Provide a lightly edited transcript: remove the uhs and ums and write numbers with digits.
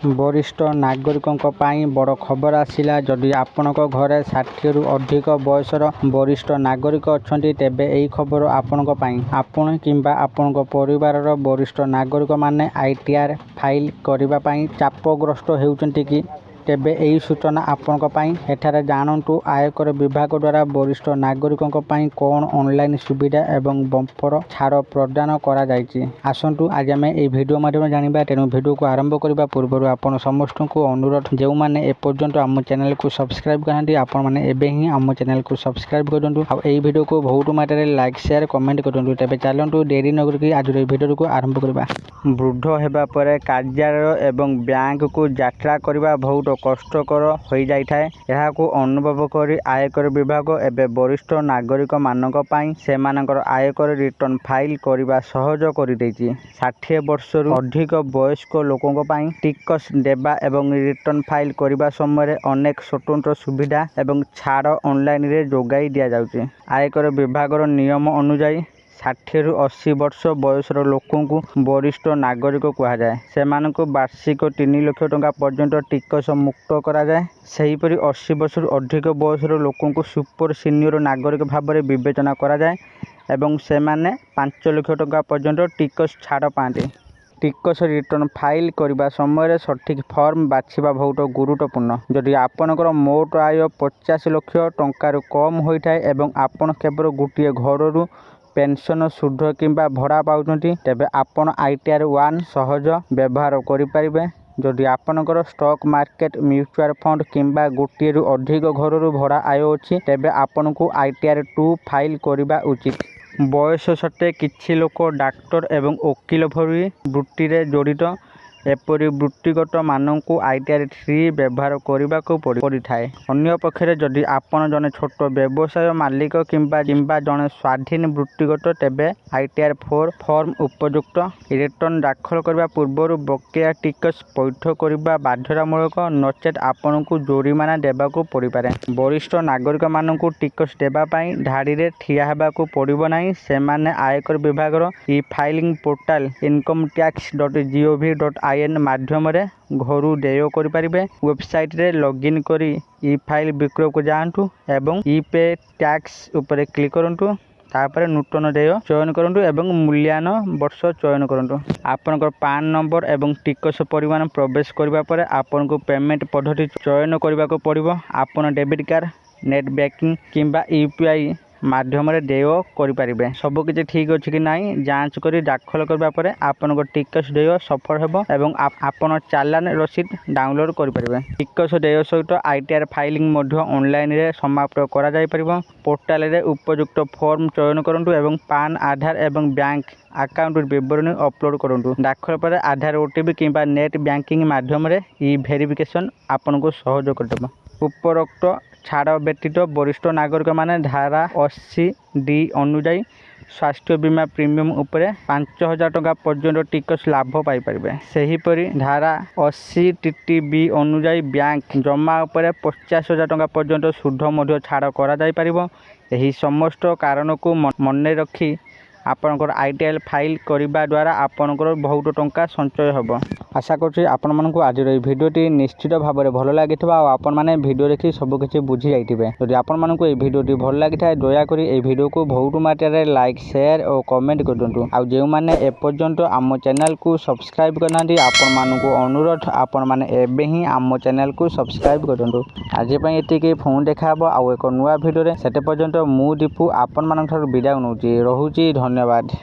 वरिष्ठ नागरिकों पाई बड़ खबर आसिला। जदि आपणक घरे 60 रु अधिक बयसर वरिष्ठ नागरिक अछंती तेबे एई खबर आपणक पाई। आपण किंबा आपणक परिवारर वरिष्ठ नागरिक माने आईटीआर फाइल करिबा पाई चापग्रस्त हेउचंती कि तेबे एई सूचना आपणक पाई। एठारे जानंतु आयकर विभाग द्वारा वरिष्ठ नागरिकों पाई कौन ऑनलाइन सुविधा एवं बंपर छाड़ प्रदान करा जायछि। आसंतु आज आमे एई वीडियो माध्यम जानिबा। तेणु वीडियो को आरंभ करबा पूर्व आपण समस्त को अनुरोध जो माने एपर्यंत आम चैनल को सब्सक्राइब करना आपण माने एबे ही आम चैनल को सब्सक्राइब करदंतु। आ एई वीडियो को बहुत मात्रा लाइक शेयर कमेंट करदंतु। तबे चलंतु देरी न करके आज एई वीडियो को आरंभ करबा। वृद्ध हेबा परे कार्यालय एवं बैंक को यात्रा करबा बहुत कष्टकर हो जाय थाए। एहा को अनुभव करी आयकर विभाग एबे वरिष्ठ नागरिक मानक पाई सेमानकर आयकर रिटर्न फाइल करबा सहज करि दैछि। 60 वर्ष रु अधिक वयस्क लोकों पाई टिकस देबा एवं रिटर्न फाइल करबा समय अनेक स्वतंत्र सुविधा एवं छाड़ ऑनलाइन रे जोगाई दिया जाउछि। आयकर विभागर नियम अनुसार 60 रु 80 वर्ष बयसर लोकों को वरिष्ठ नागरिक कहा जाए। सेमानकु वार्षिक 3 लाख टंका पर्यंत टिकस मुक्त करा जाए। सेहीपरि 80 वर्ष रु अधिक बयसर लोकों को सुपर सीनियर नागरिक भाव में विवेचना करा जाए एवं सेमाने 5 लाख टंका पर्यंत टिकस छाड़ पाते। टिकस रिटर्न फाइल करबा समय सठिक फॉर्म बाछिबा बहुत गुरुत्वपूर्ण। जदि आपनकर मोट आय 50 लाख टंकार कम होइथाय एवं आपण केवल गोटे घररू पेंशन सुध किंबा भड़ा पाउछंती तेबे आपण आईटीआर 1 सहज व्यवहार करि परिबे। जदि आपनकर स्टॉक मार्केट म्यूचुअल फंड किंबा गोटे रु अधिक घररू भड़ा आय अछि तेबे आपनको आईटीआर 2 फाइल करबा उचित। बयस सत्वे किछि लोक डाक्टर एवं वकील भरी वृत्ति रे जड़ित एपरि वृत्तिगत मानक आईटीआर 3 व्यवहार करने को पड़ी थाए। अन्य पक्षरे जदि आपण जने छोट व्यवसाय मालिक किंबा जने स्वाधीन वृत्तिगत तेबे आईटीआर 4 फॉर्म उपयुक्त। रिटर्न दाखल करबा पूर्व बकेया टिकस पैठ करबा बाध्यतामूलक नचेत आपण को जोरिमाना देबा को पड़ी पारे। वरिष्ठ नागरिक मानक टिकस देबा पई धाड़ी रे ठिया हेबा को पड़िबो नाही। सेमाने आयकर विभागर ई फाइलिंग पोर्टल incometax.gov.in माध्यम रे घरू देय करि परिबे। वेबसाइट रे लॉगिन करी ई फाइल विक्रय को जांतु एवं ई पे टैक्स ऊपर क्लिक करंतु। तापर नूतन देय चयन करंतु एवं मूल्यांकन वर्ष चयन करंतु। आपनकर पान नंबर एवं टिकस परिमाण प्रवेश करबा परे आपनको पेमेंट पद्धति चयन करबा को पड़िबो। आपण डेबिट कार्ड नेट बैंकिंग किंबा यूपीआई माध्यम रे देय करि परिबे। सब किछि ठीक अछि कि नाही जांच करी दाखल करबा परे आपनको टिकस देय सफल हेबो एवं आपण चालान रसीद डाउनलोड करि परिबे। टिकस देय सहित आईटीआर फाइलिंग मध्ये ऑनलाइन रे समाप्त करा जाय परिबो। पोर्टल रे उपयुक्त फॉर्म चयन करंतु एवं पान आधार एवं बैंक अकाउंट विवरणी अपलोड करंतु। दाखल पर आधार ओटीपी किंबा नेट बैंकिंग माध्यम रे ई वेरिफिकेशन आपनको सहज करदेबो। उपरोक्त छाड़ व्यतीत वरिष्ठ नागरिक माने धारा 80D अनुजाई स्वास्थ्य बीमा प्रीमियम उपरे 5000 टंका पर्यंत टिकस लाभ पाई परिबे। सेहीपरि धारा 80TTB अनुजाई बैंक जमा उपरे 50,000 टंका पर्यंत सुध मध्य छाड़ करा जाय परिबो। एही समस्त कारण को मने रखी आपनकर आईटीआर फाइल करिबा द्वारा आपनकर बहुत टंका संचय हबो। आशा करछि आपण मानकु आज रे भिडियोटी निश्चित भाव में भल लागिथिबा आ आपण माने भिडियो देखि सब किछि बुझी जाइथिबे। जदि आपण मानकु ए भिडियोटी भल लागिथाय दया करी ए भिडियो को बहुत मात्रा रे लाइक शेयर और कमेंट करदंतु। आ जेउ माने एपर्यंत आम चैनल को सब्सक्राइब करनांती आपण मानकु अनुरोध आपण माने एबे ही आम चैनल को सब्सक्राइब करदंतु। आज पई एतिके फोन देखाबो आ एक नुवा भिडियो रे। सेते पर्यंत मु दीपू आपण मानक थारु विदाय नउची रहुची। धन्यवाद।